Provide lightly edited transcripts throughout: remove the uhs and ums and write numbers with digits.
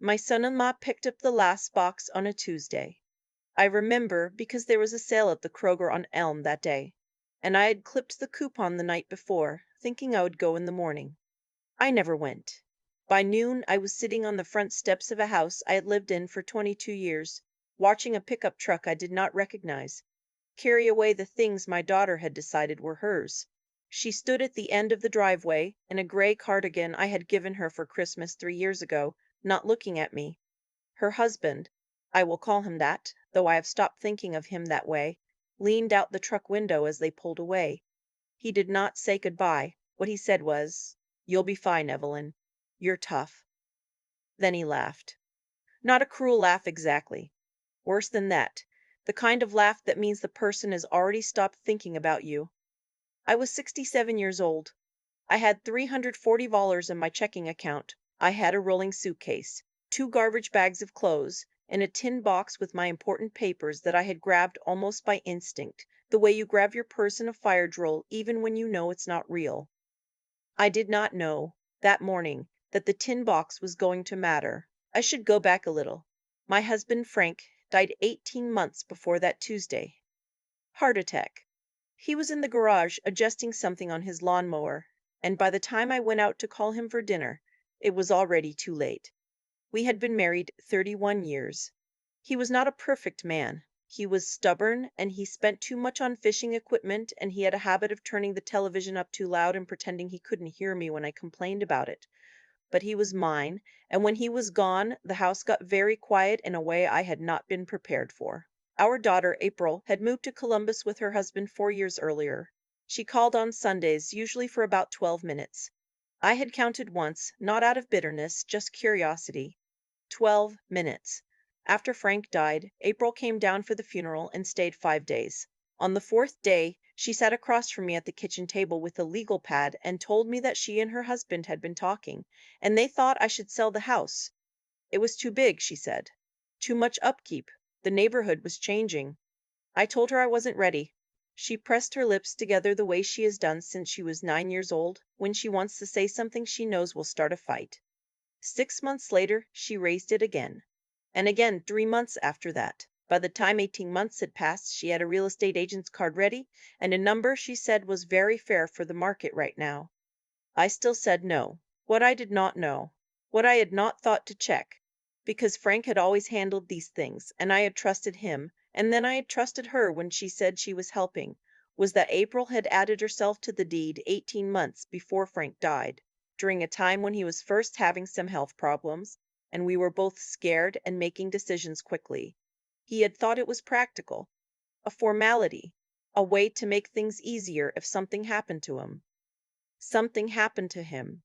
My son-in-law picked up the last box on a Tuesday. I remember because there was a sale at the Kroger on Elm that day, and I had clipped the coupon the night before, thinking I would go in the morning. I never went. By noon, I was sitting on the front steps of a house I had lived in for 22 years, watching a pickup truck I did not recognize carry away the things my daughter had decided were hers. She stood at the end of the driveway in a gray cardigan I had given her for Christmas 3 years ago, not looking at me. Her husband, I will call him that, though I have stopped thinking of him that way, leaned out the truck window as they pulled away. He did not say goodbye. What he said was, "You'll be fine, Evelyn. You're tough." Then he laughed. Not a cruel laugh exactly. Worse than that. The kind of laugh that means the person has already stopped thinking about you. I was 67 years old. I had $340 in my checking account. I had a rolling suitcase, two garbage bags of clothes, and a tin box with my important papers that I had grabbed almost by instinct, the way you grab your purse in a fire drill even when you know it's not real. I did not know, that morning, that the tin box was going to matter. I should go back a little. My husband, Frank, died 18 months before that Tuesday. Heart attack. He was in the garage adjusting something on his lawnmower, and by the time I went out to call him for dinner, it was already too late. We had been married 31 years. He was not a perfect man. He was stubborn, and he spent too much on fishing equipment, and he had a habit of turning the television up too loud and pretending he couldn't hear me when I complained about it. But he was mine, and when he was gone, the house got very quiet in a way I had not been prepared for. Our daughter, April, had moved to Columbus with her husband 4 years earlier. She called on Sundays, usually for about 12 minutes. I had counted once, not out of bitterness, just curiosity. 12 minutes. After Frank died, April came down for the funeral and stayed 5 days. On the fourth day, she sat across from me at the kitchen table with a legal pad and told me that she and her husband had been talking, and they thought I should sell the house. It was too big, she said. Too much upkeep. The neighborhood was changing. I told her I wasn't ready. She pressed her lips together the way she has done since she was 9 years old, when she wants to say something she knows will start a fight. 6 months later, she raised it again. And again 3 months after that. By the time 18 months had passed, she had a real estate agent's card ready, and a number she said was very fair for the market right now. I still said no. What I did not know, what I had not thought to check, because Frank had always handled these things, and I had trusted him, and then I had trusted her when she said she was helping, was that April had added herself to the deed 18 months before Frank died, during a time when he was first having some health problems, and we were both scared and making decisions quickly. He had thought it was practical, a formality, a way to make things easier if something happened to him. Something happened to him.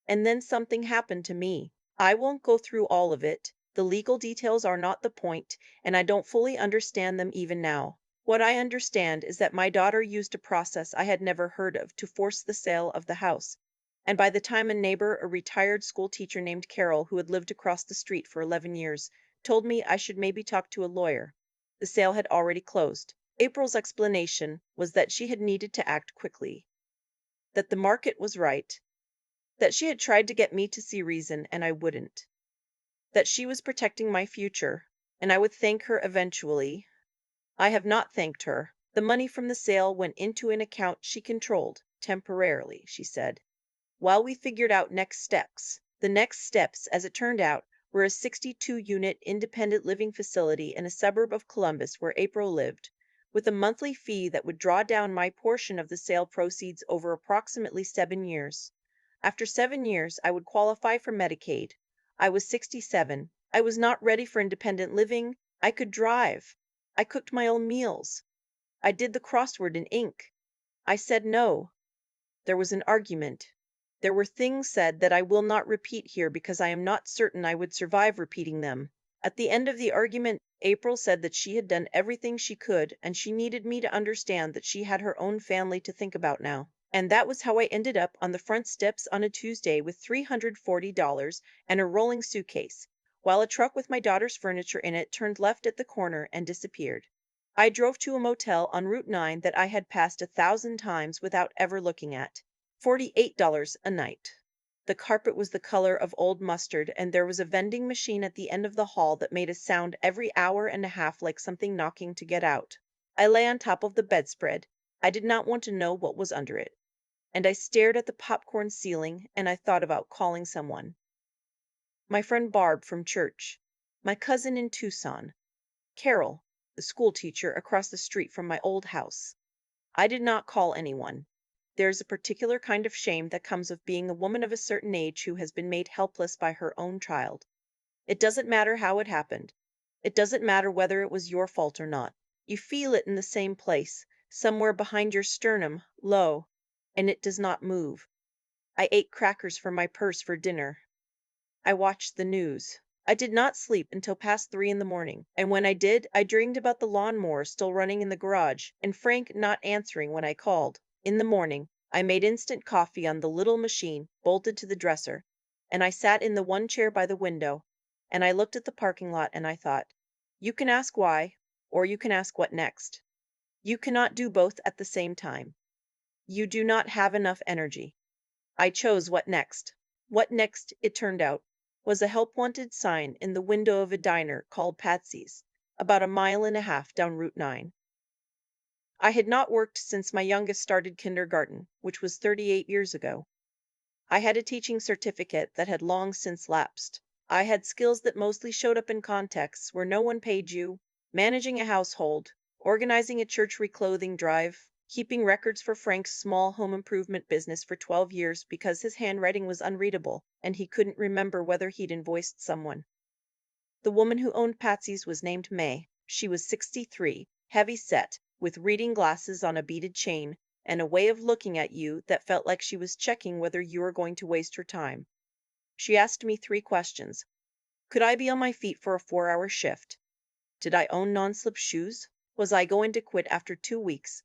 And then something happened to me. I won't go through all of it. The legal details are not the point, and I don't fully understand them even now. What I understand is that my daughter used a process I had never heard of to force the sale of the house. And by the time a neighbor, a retired school teacher named Carol, who had lived across the street for 11 years, told me I should maybe talk to a lawyer, the sale had already closed. April's explanation was that she had needed to act quickly, that the market was right, that she had tried to get me to see reason and I wouldn't, that she was protecting my future, and I would thank her eventually. I have not thanked her. The money from the sale went into an account she controlled, temporarily, she said, while we figured out next steps. The next steps, as it turned out, were a 62-unit independent living facility in a suburb of Columbus where April lived, with a monthly fee that would draw down my portion of the sale proceeds over approximately 7 years. After 7 years, I would qualify for Medicaid. I was 67. I was not ready for independent living. I could drive. I cooked my own meals. I did the crossword in ink. I said no. There was an argument. There were things said that I will not repeat here because I am not certain I would survive repeating them. At the end of the argument, April said that she had done everything she could and she needed me to understand that she had her own family to think about now. And that was how I ended up on the front steps on a Tuesday with $340 and a rolling suitcase, while a truck with my daughter's furniture in it turned left at the corner and disappeared. I drove to a motel on Route 9 that I had passed 1,000 times without ever looking at. $48 a night. The carpet was the color of old mustard, and there was a vending machine at the end of the hall that made a sound every hour and a half like something knocking to get out. I lay on top of the bedspread. I did not want to know what was under it. And I stared at the popcorn ceiling, and I thought about calling someone. My friend Barb from church. My cousin in Tucson. Carol, the school teacher across the street from my old house. I did not call anyone. There is a particular kind of shame that comes of being a woman of a certain age who has been made helpless by her own child. It doesn't matter how it happened. It doesn't matter whether it was your fault or not. You feel it in the same place, somewhere behind your sternum, low, and it does not move. I ate crackers from my purse for dinner. I watched the news. I did not sleep until past 3 in the morning, and when I did, I dreamed about the lawnmower still running in the garage, and Frank not answering when I called. In the morning, I made instant coffee on the little machine bolted to the dresser, and I sat in the one chair by the window, and I looked at the parking lot and I thought, you can ask why, or you can ask what next. You cannot do both at the same time. You do not have enough energy. I chose what next. What next, it turned out, was a help wanted sign in the window of a diner called Patsy's, about a mile and a half down Route 9. I had not worked since my youngest started kindergarten, which was 38 years ago. I had a teaching certificate that had long since lapsed. I had skills that mostly showed up in contexts where no one paid you, managing a household, organizing a church reclothing drive, keeping records for Frank's small home improvement business for 12 years because his handwriting was unreadable and he couldn't remember whether he'd invoiced someone. The woman who owned Patsy's was named May. She was 63, heavy set, with reading glasses on a beaded chain, and a way of looking at you that felt like she was checking whether you were going to waste her time. She asked me 3 questions. Could I be on my feet for a 4-hour shift? Did I own non-slip shoes? Was I going to quit after 2 weeks?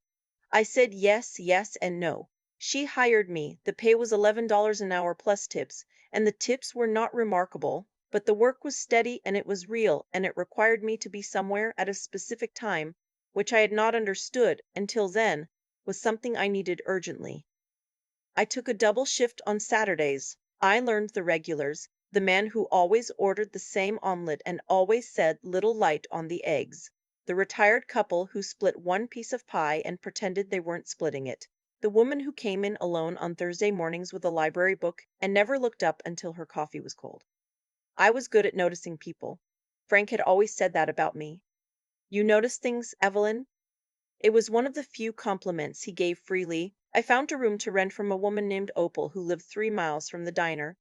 I said yes, yes, and no. She hired me. The pay was $11 an hour plus tips, and the tips were not remarkable, but the work was steady and it was real, and it required me to be somewhere at a specific time, which I had not understood until then was something I needed urgently. I took a double shift on Saturdays. I learned the regulars, the man who always ordered the same omelet and always said little light on the eggs, the retired couple who split one piece of pie and pretended they weren't splitting it, the woman who came in alone on Thursday mornings with a library book and never looked up until her coffee was cold. I was good at noticing people. Frank had always said that about me. You notice things, Evelyn? It was one of the few compliments he gave freely. I found a room to rent from a woman named Opal who lived 3 miles from the diner.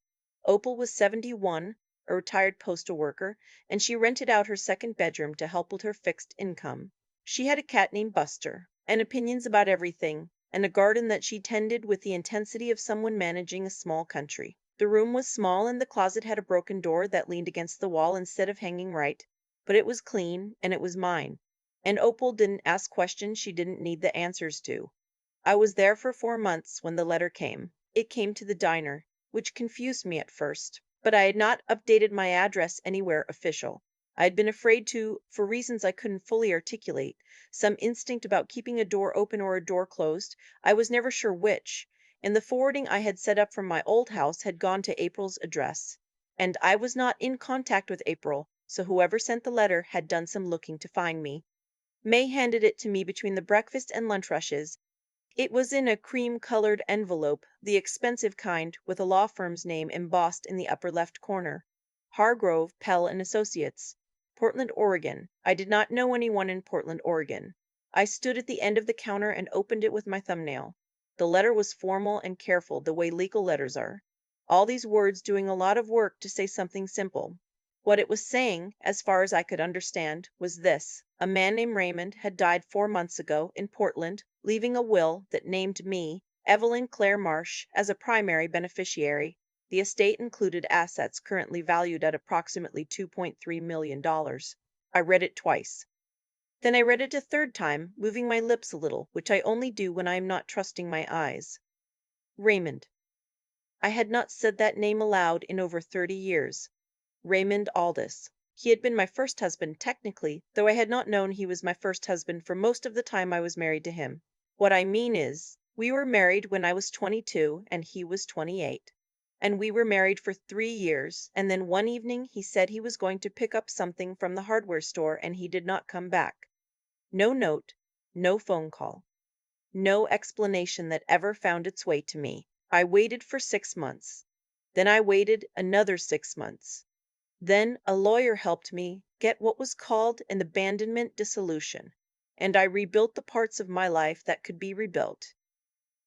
Opal was 71, a retired postal worker, and she rented out her second bedroom to help with her fixed income. She had a cat named Buster, and opinions about everything, and a garden that she tended with the intensity of someone managing a small country. The room was small and the closet had a broken door that leaned against the wall instead of hanging right, but it was clean and it was mine. And Opal didn't ask questions she didn't need the answers to. I was there for 4 months when the letter came. It came to the diner, which confused me at first, but I had not updated my address anywhere official. I had been afraid to, for reasons I couldn't fully articulate, some instinct about keeping a door open or a door closed, I was never sure which, and the forwarding I had set up from my old house had gone to April's address. And I was not in contact with April, so whoever sent the letter had done some looking to find me. May handed it to me between the breakfast and lunch rushes. It was in a cream-colored envelope, the expensive kind, with a law firm's name embossed in the upper left corner. Hargrove, Pell and Associates. Portland, Oregon. I did not know anyone in Portland, Oregon. I stood at the end of the counter and opened it with my thumbnail. The letter was formal and careful, the way legal letters are. All these words doing a lot of work to say something simple. What it was saying, as far as I could understand, was this. A man named Raymond had died 4 months ago in Portland, leaving a will that named me, Evelyn Claire Marsh, as a primary beneficiary. The estate included assets currently valued at approximately $2.3 million. I read it twice. Then I read it a third time, moving my lips a little, which I only do when I am not trusting my eyes. Raymond. I had not said that name aloud in over 30 years. Raymond Aldis. He had been my first husband technically, though I had not known he was my first husband for most of the time I was married to him. What I mean is, we were married when I was 22 and he was 28. and we were married for 3 years, and then one evening he said he was going to pick up something from the hardware store and he did not come back. No note, no phone call, no explanation that ever found its way to me. I waited for 6 months. Then I waited another 6 months. Then a lawyer helped me get what was called an abandonment dissolution, and I rebuilt the parts of my life that could be rebuilt.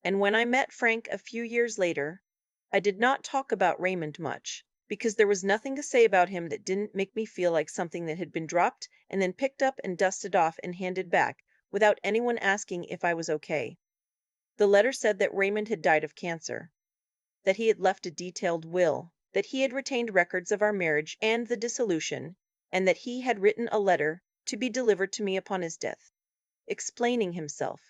And when I met Frank a few years later, I did not talk about Raymond much, because there was nothing to say about him that didn't make me feel like something that had been dropped and then picked up and dusted off and handed back without anyone asking if I was okay. The letter said that Raymond had died of cancer, that he had left a detailed will, that he had retained records of our marriage and the dissolution, and that he had written a letter to be delivered to me upon his death, explaining himself.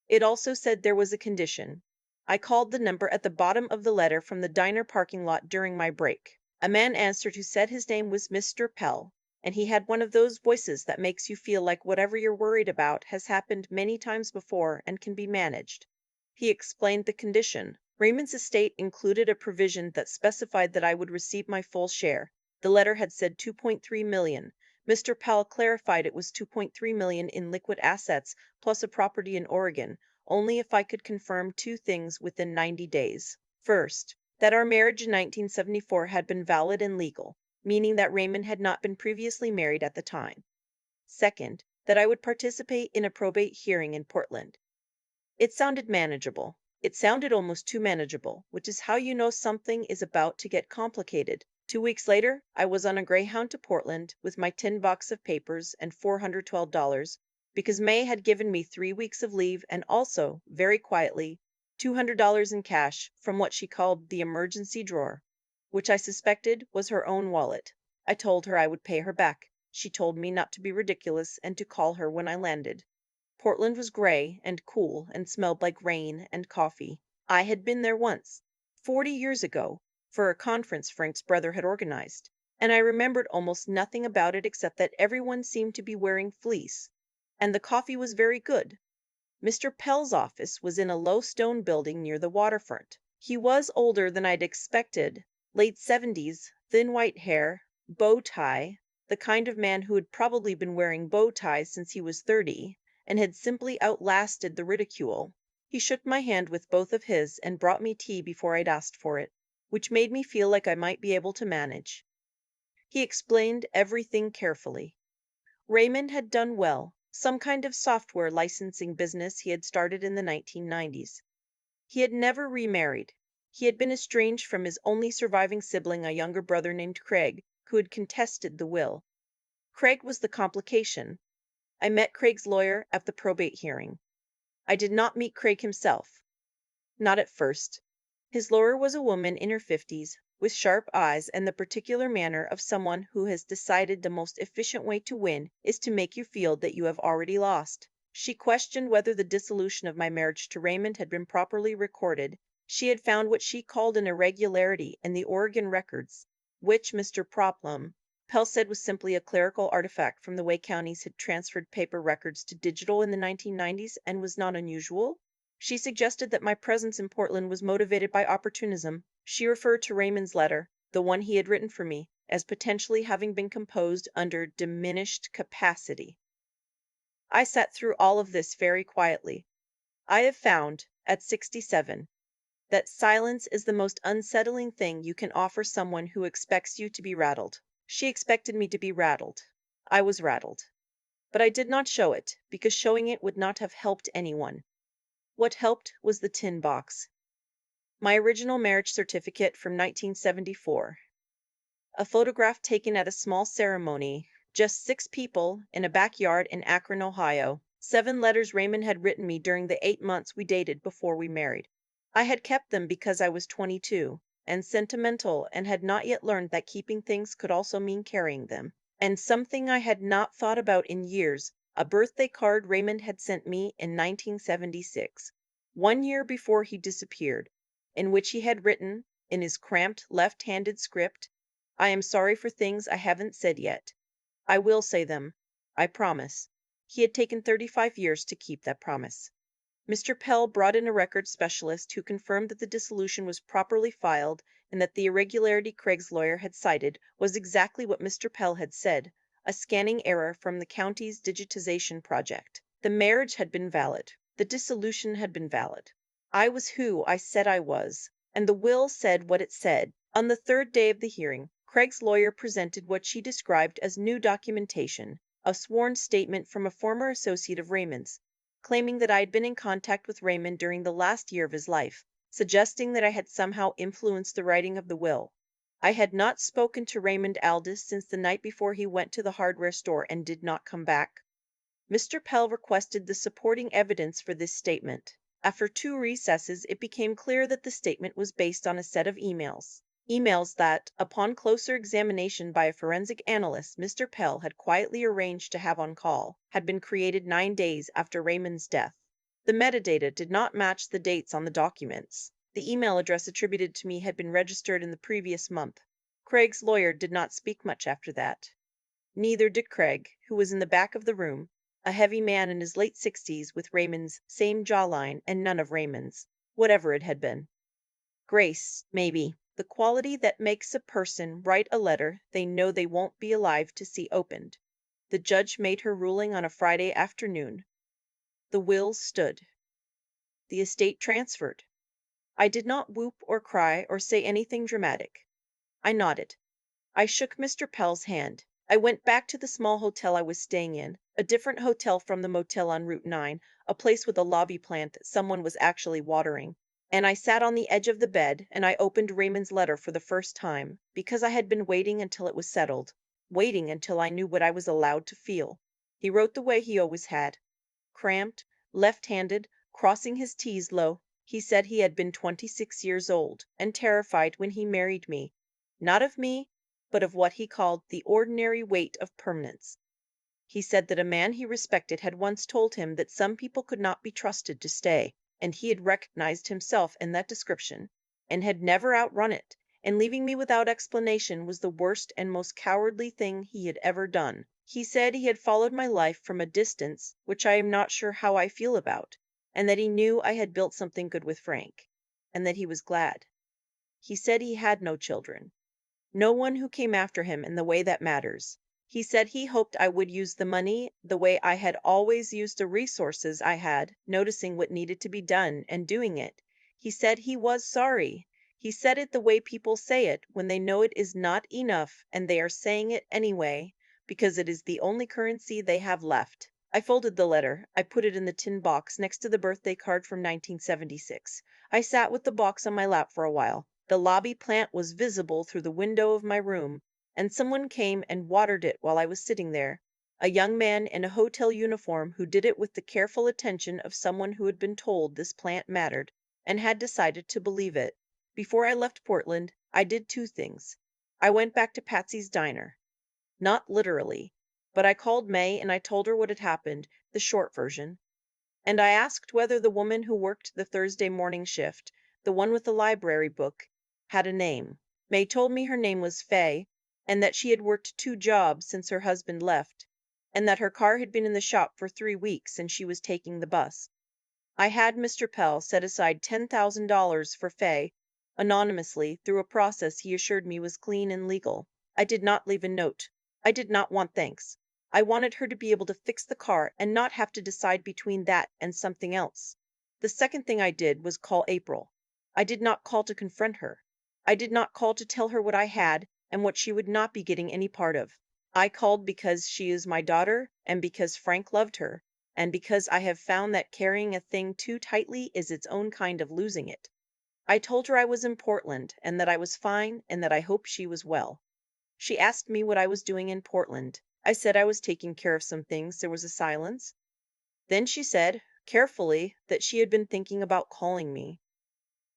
It also said there was a condition. I called the number at the bottom of the letter from the diner parking lot during my break. A man answered who said his name was Mr. Pell, and he had one of those voices that makes you feel like whatever you're worried about has happened many times before and can be managed. He explained the condition. Raymond's estate included a provision that specified that I would receive my full share. The letter had said 2.3 million. Mr. Pell clarified it was 2.3 million in liquid assets plus a property in Oregon, only if I could confirm two things within 90 days. First, that our marriage in 1974 had been valid and legal, meaning that Raymond had not been previously married at the time. Second, that I would participate in a probate hearing in Portland. It sounded manageable. It sounded almost too manageable, which is how you know something is about to get complicated. 2 weeks later, I was on a Greyhound to Portland with my tin box of papers and $412 because May had given me 3 weeks of leave and also, very quietly, $200 in cash from what she called the emergency drawer, which I suspected was her own wallet. I told her I would pay her back. She told me not to be ridiculous and to call her when I landed. Portland was gray and cool and smelled like rain and coffee. I had been there once, 40 years ago, for a conference Frank's brother had organized, and I remembered almost nothing about it except that everyone seemed to be wearing fleece, and the coffee was very good. Mr. Pell's office was in a low stone building near the waterfront. He was older than I'd expected, late 70s, thin white hair, bow tie, the kind of man who had probably been wearing bow ties since he was 30 and had simply outlasted the ridicule. He shook my hand with both of his and brought me tea before I'd asked for it, which made me feel like I might be able to manage. He explained everything carefully. Raymond had done well, some kind of software licensing business he had started in the 1990s. He had never remarried. He had been estranged from his only surviving sibling, a younger brother named Craig, who had contested the will. Craig was the complication. I met Craig's lawyer at the probate hearing. I did not meet Craig himself. Not at first. His lawyer was a woman in her 50s, with sharp eyes and the particular manner of someone who has decided the most efficient way to win is to make you feel that you have already lost. She questioned whether the dissolution of my marriage to Raymond had been properly recorded. She had found what she called an irregularity in the Oregon records, which Mr. Pell said was simply a clerical artifact from the way counties had transferred paper records to digital in the 1990s and was not unusual. She suggested that my presence in Portland was motivated by opportunism. She referred to Raymond's letter, the one he had written for me, as potentially having been composed under diminished capacity. I sat through all of this very quietly. I have found, at 67, that silence is the most unsettling thing you can offer someone who expects you to be rattled. She expected me to be rattled. I was rattled. But I did not show it, because showing it would not have helped anyone. What helped was the tin box. My original marriage certificate from 1974. A photograph taken at a small ceremony, just 6 people in a backyard in Akron, Ohio. 7 letters Raymond had written me during the 8 months we dated before we married. I had kept them because I was 22 and sentimental and had not yet learned that keeping things could also mean carrying them. And something I had not thought about in years, a birthday card Raymond had sent me in 1976, 1 year before he disappeared, in which he had written, in his cramped left-handed script, "I am sorry for things I haven't said yet. I will say them. I promise." He had taken 35 years to keep that promise. Mr. Pell brought in a record specialist who confirmed that the dissolution was properly filed and that the irregularity Craig's lawyer had cited was exactly what Mr. Pell had said, a scanning error from the county's digitization project. The marriage had been valid. The dissolution had been valid. I was who I said I was, and the will said what it said. On the third day of the hearing, Craig's lawyer presented what she described as new documentation, a sworn statement from a former associate of Raymond's, claiming that I had been in contact with Raymond during the last year of his life, suggesting that I had somehow influenced the writing of the will. I had not spoken to Raymond Aldis since the night before he went to the hardware store and did not come back. Mr. Pell requested the supporting evidence for this statement. After 2 recesses, it became clear that the statement was based on a set of emails. Emails that, upon closer examination by a forensic analyst Mr. Pell had quietly arranged to have on call, had been created 9 days after Raymond's death. The metadata did not match the dates on the documents. The email address attributed to me had been registered in the previous month. Craig's lawyer did not speak much after that. Neither did Craig, who was in the back of the room, a heavy man in his late 60s with Raymond's same jawline and none of Raymond's, whatever it had been. Grace, maybe, the quality that makes a person write a letter they know they won't be alive to see opened. The judge made her ruling on a Friday afternoon. The will stood. The estate transferred. I did not whoop or cry or say anything dramatic. I nodded. I shook Mr. Pell's hand. I went back to the small hotel I was staying in, a different hotel from the motel on Route 9, a place with a lobby plant that someone was actually watering. And I sat on the edge of the bed and I opened Raymond's letter for the first time, because I had been waiting until it was settled, waiting until I knew what I was allowed to feel. He wrote the way he always had. Cramped, left-handed, crossing his T's low. He said he had been 26 years old and terrified when he married me. Not of me, but of what he called the ordinary weight of permanence. He said that a man he respected had once told him that some people could not be trusted to stay, and he had recognized himself in that description, and had never outrun it, and leaving me without explanation was the worst and most cowardly thing he had ever done. He said he had followed my life from a distance, which I am not sure how I feel about, and that he knew I had built something good with Frank, and that he was glad. He said he had no children. No one who came after him in the way that matters. He said he hoped I would use the money the way I had always used the resources I had, noticing what needed to be done and doing it. He said he was sorry. He said it the way people say it when they know it is not enough and they are saying it anyway because it is the only currency they have left. I folded the letter. I put it in the tin box next to the birthday card from 1976. I sat with the box on my lap for a while. The lobby plant was visible through the window of my room, and someone came and watered it while I was sitting there. A young man in a hotel uniform who did it with the careful attention of someone who had been told this plant mattered and had decided to believe it. Before I left Portland, I did 2 things. I went back to Patsy's diner. Not literally, but I called May and I told her what had happened, the short version. And I asked whether the woman who worked the Thursday morning shift, the one with the library book, had a name. May told me her name was Fay, and that she had worked 2 jobs since her husband left, and that her car had been in the shop for 3 weeks and she was taking the bus. I had Mr. Pell set aside $10,000 for Fay, anonymously, through a process he assured me was clean and legal. I did not leave a note. I did not want thanks. I wanted her to be able to fix the car and not have to decide between that and something else. The second thing I did was call April. I did not call to confront her. I did not call to tell her what I had and what she would not be getting any part of. I called because she is my daughter and because Frank loved her, and because I have found that carrying a thing too tightly is its own kind of losing it. I told her I was in Portland and that I was fine and that I hoped she was well. She asked me what I was doing in Portland. I said I was taking care of some things. There was a silence. Then she said, carefully, that she had been thinking about calling me.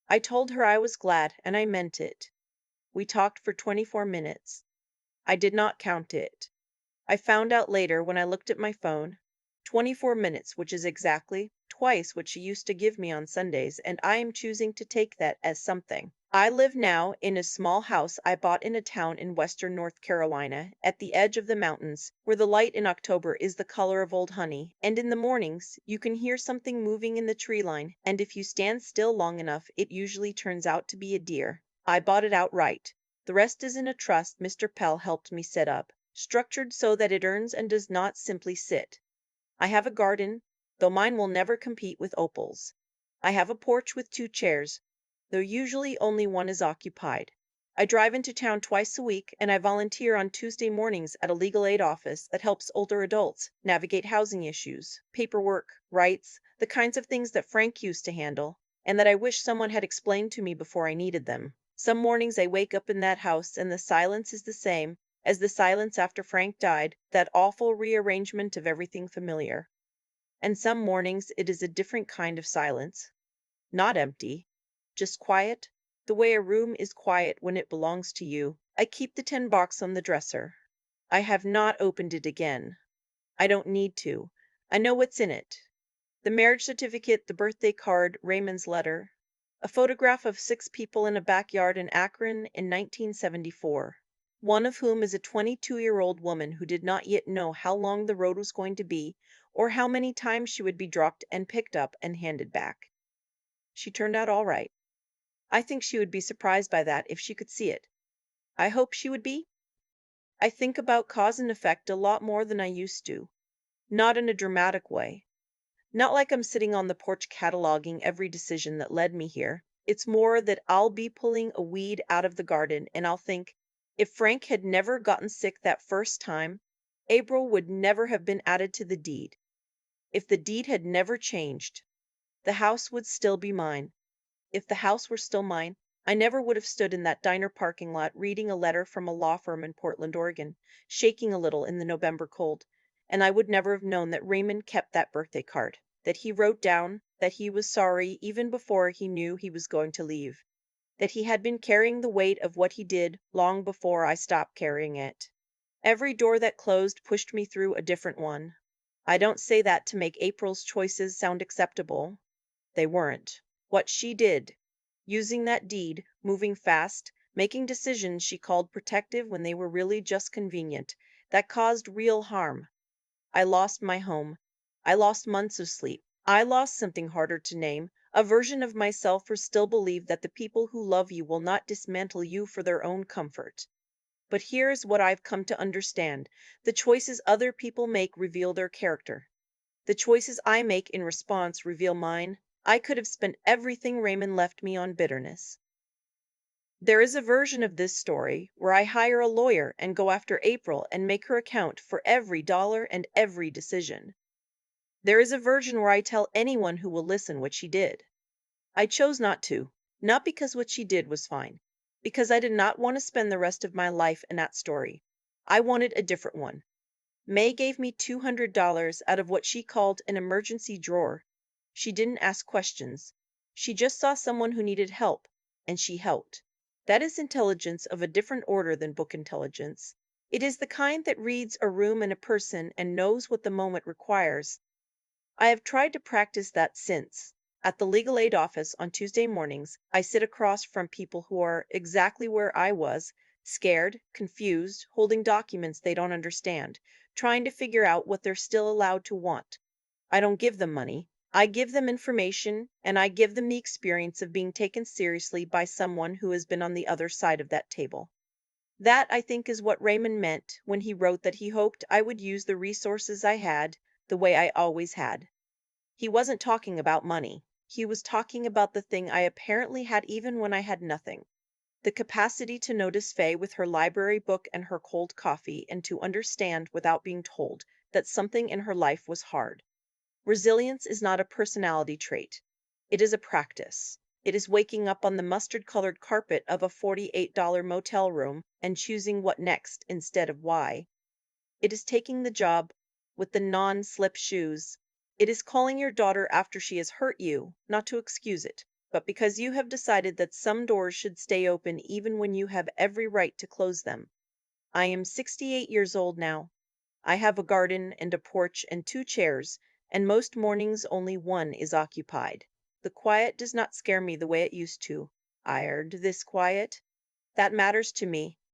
I told her I was glad, and I meant it. We talked for 24 minutes. I did not count it. I found out later when I looked at my phone. 24 minutes, which is exactly twice what she used to give me on Sundays, and I am choosing to take that as something. I live now in a small house I bought in a town in western North Carolina, at the edge of the mountains, where the light in October is the color of old honey, and in the mornings you can hear something moving in the tree line, and if you stand still long enough, it usually turns out to be a deer. I bought it outright. The rest is in a trust Mr. Pell helped me set up, structured so that it earns and does not simply sit. I have a garden, though mine will never compete with Opal's. I have a porch with two chairs, though usually only one is occupied. I drive into town twice a week, and I volunteer on Tuesday mornings at a legal aid office that helps older adults navigate housing issues, paperwork, rights, the kinds of things that Frank used to handle, and that I wish someone had explained to me before I needed them. Some mornings I wake up in that house, and the silence is the same as the silence after Frank died, that awful rearrangement of everything familiar. And some mornings it is a different kind of silence. Not empty, just quiet, the way a room is quiet when it belongs to you. I keep the tin box on the dresser. I have not opened it again. I don't need to. I know what's in it. The marriage certificate, the birthday card, Raymond's letter, a photograph of 6 people in a backyard in Akron in 1974, one of whom is a 22-year-old woman who did not yet know how long the road was going to be or how many times she would be dropped and picked up and handed back. She turned out all right. I think she would be surprised by that if she could see it. I hope she would be. I think about cause and effect a lot more than I used to. Not in a dramatic way. Not like I'm sitting on the porch cataloging every decision that led me here. It's more that I'll be pulling a weed out of the garden and I'll think, if Frank had never gotten sick that first time, April would never have been added to the deed. If the deed had never changed, the house would still be mine. If the house were still mine, I never would have stood in that diner parking lot reading a letter from a law firm in Portland, Oregon, shaking a little in the November cold, and I would never have known that Raymond kept that birthday card, that he wrote down that he was sorry even before he knew he was going to leave, that he had been carrying the weight of what he did long before I stopped carrying it. Every door that closed pushed me through a different one. I don't say that to make April's choices sound acceptable. They weren't. What she did, using that deed, moving fast, making decisions she called protective when they were really just convenient, that caused real harm. I lost my home. I lost months of sleep. I lost something harder to name, a version of myself who still believe that the people who love you will not dismantle you for their own comfort. But here's what I've come to understand. The choices other people make reveal their character. The choices I make in response reveal mine. I could have spent everything Raymond left me on bitterness. There is a version of this story where I hire a lawyer and go after April and make her account for every dollar and every decision. There is a version where I tell anyone who will listen what she did. I chose not to, not because what she did was fine, because I did not want to spend the rest of my life in that story. I wanted a different one. May gave me $200 out of what she called an emergency drawer. She didn't ask questions. She just saw someone who needed help, and she helped. That is intelligence of a different order than book intelligence. It is the kind that reads a room and a person and knows what the moment requires. I have tried to practice that since. At the legal aid office on Tuesday mornings, I sit across from people who are exactly where I was, scared, confused, holding documents they don't understand, trying to figure out what they're still allowed to want. I don't give them money. I give them information, and I give them the experience of being taken seriously by someone who has been on the other side of that table. That, I think, is what Raymond meant when he wrote that he hoped I would use the resources I had the way I always had. He wasn't talking about money. He was talking about the thing I apparently had even when I had nothing. The capacity to notice Faye with her library book and her cold coffee and to understand without being told that something in her life was hard. Resilience is not a personality trait. It is a practice. It is waking up on the mustard-colored carpet of a $48 motel room and choosing what next instead of why. It is taking the job with the non-slip shoes. It is calling your daughter after she has hurt you, not to excuse it, but because you have decided that some doors should stay open even when you have every right to close them. I am 68 years old now. I have a garden and a porch and two chairs, and most mornings only one is occupied. The quiet does not scare me the way it used to. ired this quiet. That matters to me.